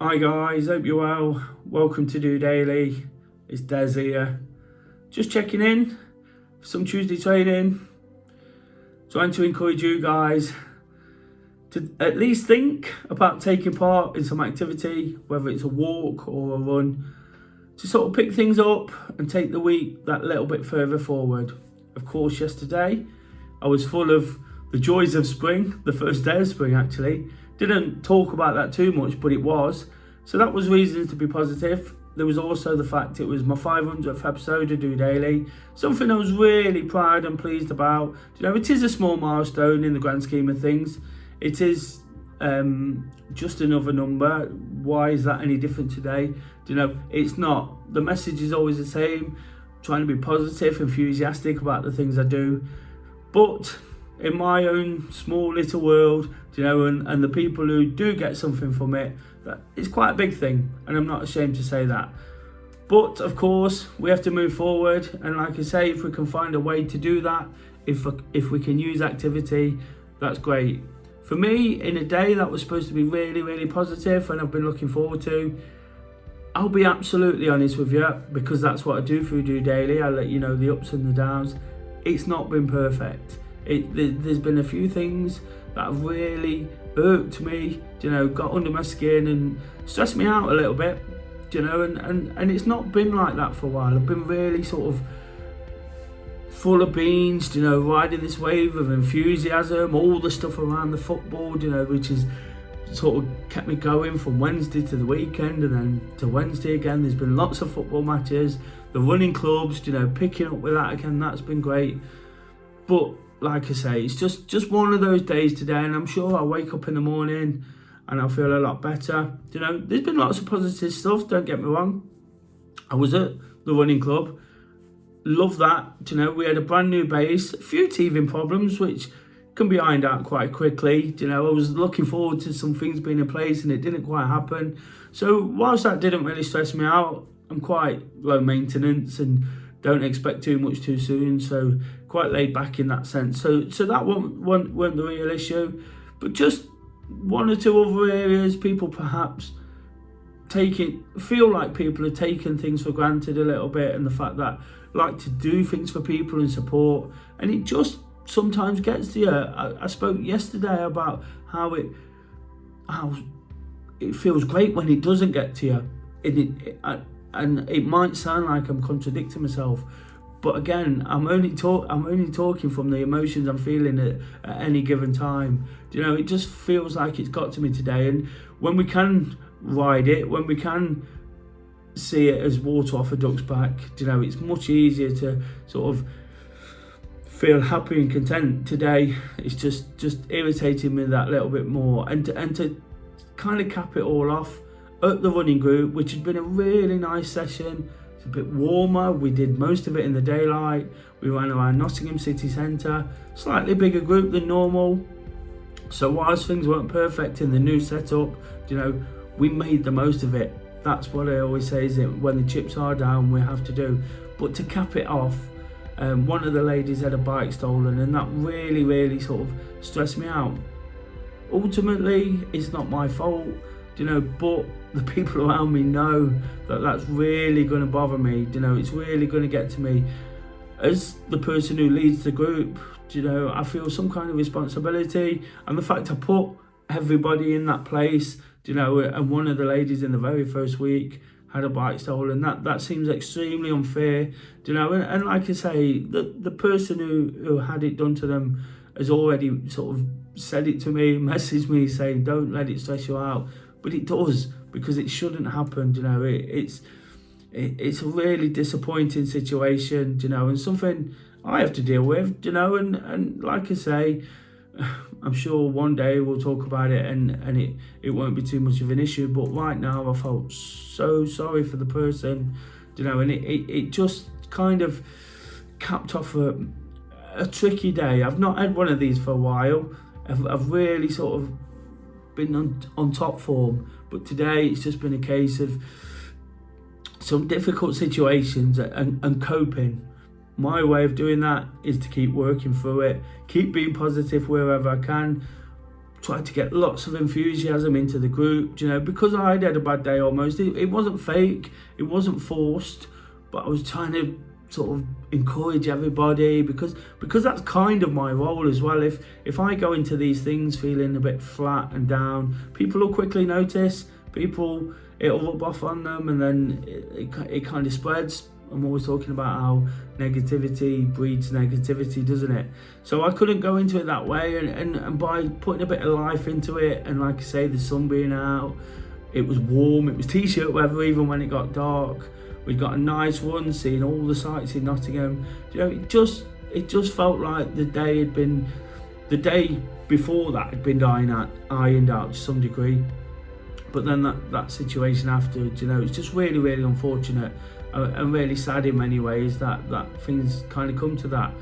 Hi guys, hope you're well. Welcome to DOdaily. It's Des here. Just checking in for some Tuesday training. Trying to encourage you guys to at least think about taking part in some activity, whether it's a walk or a run, to sort of pick things up and take the week that little bit further forward. Of course, yesterday I was full of the joys of spring, the first day of spring actually. Didn't talk about that too much, but it was. So that was reasons to be positive. There was also the fact it was my 500th episode of DOdaily. Something I was really proud and pleased about. It is a small milestone in the grand scheme of things. It is just another number. Why is that any different today? It's not. The message is always the same. Trying to be positive, enthusiastic about the things I do. But in my own small little world, and the people who do get something from it, that is quite a big thing, and I'm not ashamed to say that. But of course, we have to move forward, and like I say, if we can find a way to do that, if we can use activity, that's great. For me, in a day that was supposed to be really, really positive, and I've been looking forward to, I'll be absolutely honest with you, because that's what I do through DOdaily. I let you know the ups and the downs. It's not been perfect. There's been a few things that have really irked me, got under my skin and stressed me out a little bit, and it's not been like that for a while. I've been really sort of full of beans, riding this wave of enthusiasm, all the stuff around the football, which has sort of kept me going from Wednesday to the weekend and then to Wednesday again. There's been lots of football matches, the running clubs, picking up with that again, that's been great. But like I say, it's just one of those days today, and I'm sure I'll wake up in the morning and I'll feel a lot better. There's been lots of positive stuff, don't get me wrong. I was at the running club, love that. We had a brand new base, a few teething problems which can be ironed out quite quickly. I was looking forward to some things being in place and it didn't quite happen. So whilst that didn't really stress me out, I'm quite low maintenance and don't expect too much too soon, so quite laid back in that sense. So that weren't the real issue, but just one or two other areas people perhaps feel like people are taking things for granted a little bit, and the fact that I like to do things for people and support, and it just sometimes gets to you. I spoke yesterday about how it feels great when it doesn't get to you, and it might sound like I'm contradicting myself, but again, I'm only talking from the emotions I'm feeling at any given time. It just feels like it's got to me today, and when we can ride it, when we can see it as water off a duck's back, it's much easier to sort of feel happy and content. Today, it's just irritating me that little bit more, and to kind of cap it all off at the running group, which has been a really nice session. It's a bit warmer. We did most of it in the daylight. We ran around Nottingham city centre, slightly bigger group than normal. So whilst things weren't perfect in the new setup, we made the most of it. That's what I always say, is that when the chips are down, we have to do. But to cap it off, one of the ladies had a bike stolen, and that really, really sort of stressed me out. Ultimately, it's not my fault, but the people around me know that that's really going to bother me. It's really going to get to me. As the person who leads the group, I feel some kind of responsibility, and the fact I put everybody in that place, and one of the ladies in the very first week had a bike stolen, that seems extremely unfair, and like I say, the person who had it done to them has already sort of said it to me, messaged me saying don't let it stress you out, but it does, because it shouldn't happen. It's a really disappointing situation, and something I have to deal with, and like I say, I'm sure one day we'll talk about it and it won't be too much of an issue, but right now I felt so sorry for the person, and it just kind of capped off a tricky day. I've not had one of these for a while. I've really sort of been on top form, but today it's just been a case of some difficult situations and coping. My way of doing that is to keep working through it, keep being positive wherever I can, tried to get lots of enthusiasm into the group, you know, because I'd had a bad day almost. It wasn't fake, it wasn't forced, but I was trying to sort of encourage everybody because that's kind of my role as well. If I go into these things feeling a bit flat and down, people will quickly notice. It'll rub off on them, and then it kind of spreads. I'm always talking about how negativity breeds negativity, doesn't it? So I couldn't go into it that way, and by putting a bit of life into it, and like I say, the sun being out, it was warm, it was t-shirt weather even when it got dark. We got a nice run, seeing all the sights in Nottingham. You know, it just felt like the day before that had been ironed out to some degree. But then that situation afterwards, you know, it's just really, really unfortunate and really sad in many ways that things kind of come to that.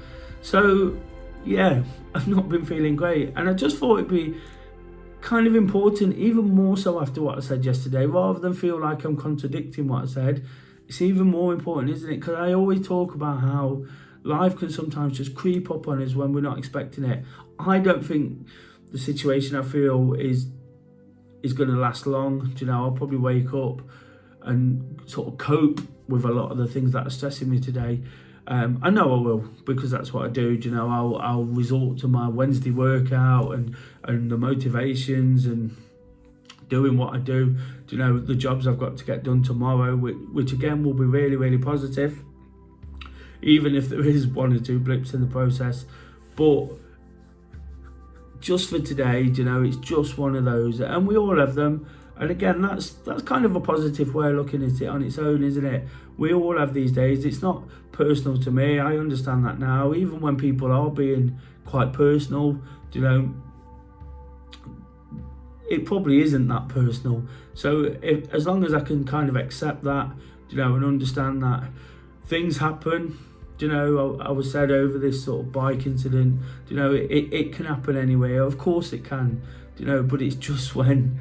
So yeah, I've not been feeling great, and I just thought it'd be kind of important, even more so after what I said yesterday, rather than feel like I'm contradicting what I said. It's even more important, isn't it? Because I always talk about how life can sometimes just creep up on us when we're not expecting it. I don't think the situation I feel is going to last long. You know, I'll probably wake up and sort of cope with a lot of the things that are stressing me today. I know I will, because that's what I do. You know, I'll resort to my Wednesday workout and the motivations and doing what I do. You know, the jobs I've got to get done tomorrow, which again will be really, really positive, even if there is one or two blips in the process. But just for today, you know, it's just one of those, and we all have them. And again, that's kind of a positive way of looking at it on its own, isn't it? We all have these days. It's not personal to me. I understand that now. Even when people are being quite personal, you know, it probably isn't that personal. So as long as I can kind of accept that, you know, and understand that things happen. You know, I was said over this sort of bike incident, you know, it can happen anywhere. Of course it can, you know, but it's just when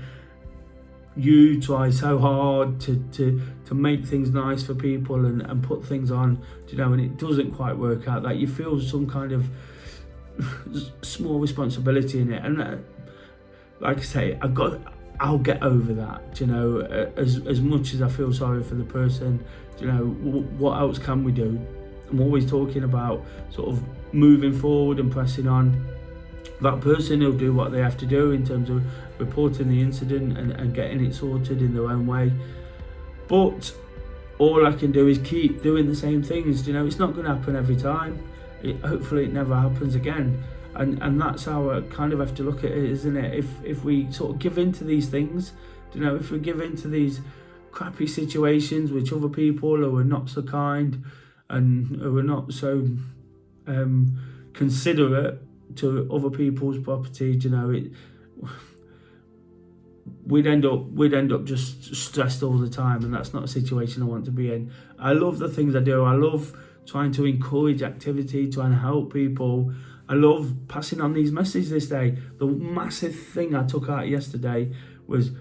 you try so hard to make things nice for people and put things on, you know, and it doesn't quite work out, that you feel some kind of small responsibility in it. And like I say, I'll get over that, you know. As much as I feel sorry for the person, you know, what else can we do? I'm always talking about sort of moving forward and pressing on. That person will do what they have to do in terms of reporting the incident and getting it sorted in their own way. But all I can do is keep doing the same things. You know, it's not going to happen every time. Hopefully it never happens again. And that's how I kind of have to look at it, isn't it? If we sort of give in to these things, you know, if we give in to these crappy situations which other people who are not so kind and who are not so considerate to other people's property, you know, we'd end up just stressed all the time, and that's not a situation I want to be in. I love the things I do. I love trying to encourage activity, trying to help people. I love passing on these messages this day. The massive thing I took out yesterday was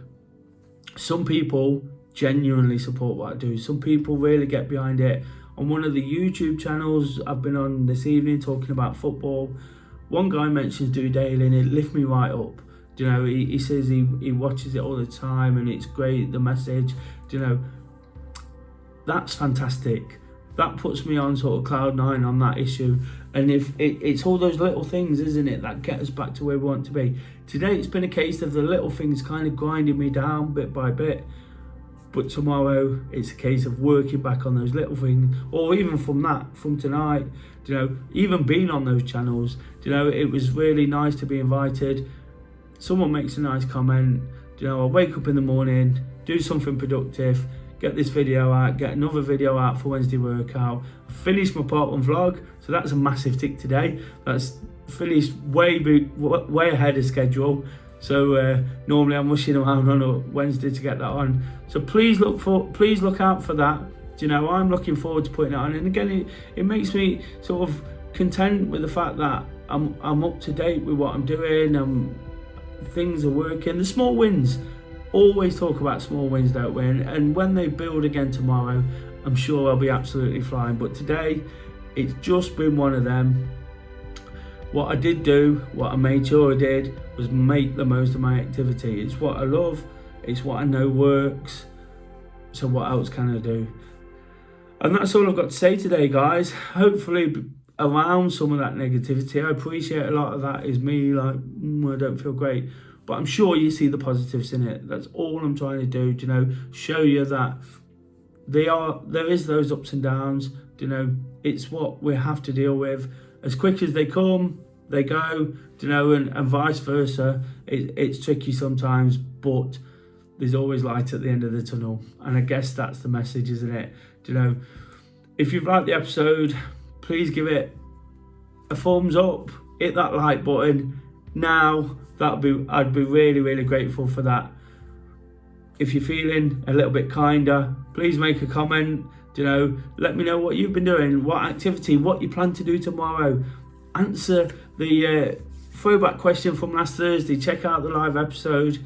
some people genuinely support what I do. Some people really get behind it. On one of the YouTube channels I've been on this evening talking about football, one guy mentions DOdaily and it lifted me right up. You know, he says he watches it all the time and it's great, the message. You know, that's fantastic. That puts me on sort of cloud nine on that issue. And if it's all those little things, isn't it, that get us back to where we want to be. Today it's been a case of the little things kind of grinding me down bit by bit. But tomorrow it's a case of working back on those little things, or even from tonight, you know, even being on those channels, you know, it was really nice to be invited. Someone makes a nice comment, you know, I wake up in the morning, do something productive, get this video out, get another video out for Wednesday workout, finish my part 1 vlog, so that's a massive tick today. That's finished way ahead of schedule. So normally I'm rushing around on a Wednesday to get that on. So please look out for that. You know, I'm looking forward to putting it on. And again, it makes me sort of content with the fact that I'm up to date with what I'm doing. Things are working. The small wins. Always talk about small wins, don't we? And when they build again tomorrow, I'm sure I'll be absolutely flying. But today, it's just been one of them. what I did do, what I made sure I did, was make the most of my activity. It's what I love, it's what I know works, so what else can I do? And that's all I've got to say today, guys. Hopefully around some of that negativity. I appreciate a lot of that is me like, I don't feel great. But I'm sure you see the positives in it. That's all I'm trying to do, show you that there is those ups and downs, it's what we have to deal with. As quick as they come, they go, and vice versa. It's tricky sometimes, but there's always light at the end of the tunnel. And I guess that's the message, isn't it? If you've liked the episode, please give it a thumbs up, hit that like button now. I'd be really, really grateful for that. If you're feeling a little bit kinder, please make a comment. Let me know what you've been doing, what activity, what you plan to do tomorrow. Answer the throwback question from last Thursday. Check out the live episode.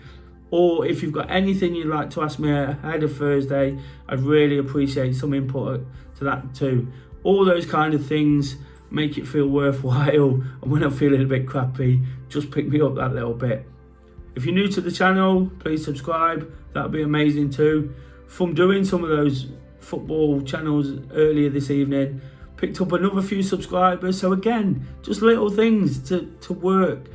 Or if you've got anything you'd like to ask me ahead of Thursday, I'd really appreciate some input to that too. All those kind of things make it feel worthwhile. And when I'm feeling a bit crappy, just pick me up that little bit. If you're new to the channel, please subscribe. That'd be amazing too. From doing some of those football channels earlier this evening, picked up another few subscribers. So again, just little things to work.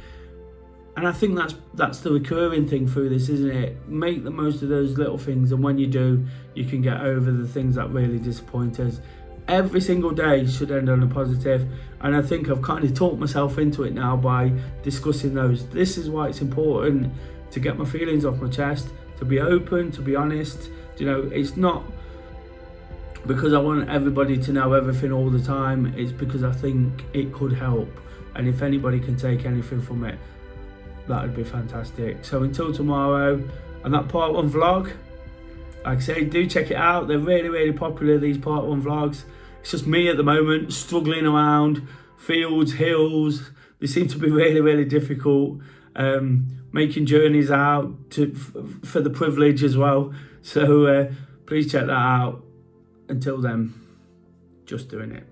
And I think that's the recurring thing through this, isn't it? Make the most of those little things, and when you do, you can get over the things that really disappoint us. Every single day should end on a positive, and I think I've kind of talked myself into it now by discussing those. This is why it's important to get my feelings off my chest, to be open, to be honest. It's not because I want everybody to know everything all the time. It's because I think it could help, and if anybody can take anything from it, that would be fantastic. So until tomorrow, and that part 1 vlog, like I say, do check it out. They're really, really popular, these part 1 vlogs. It's just me at the moment, struggling around fields, hills. They seem to be really, really difficult. Making journeys out for the privilege as well. So please check that out. Until then, just doing it.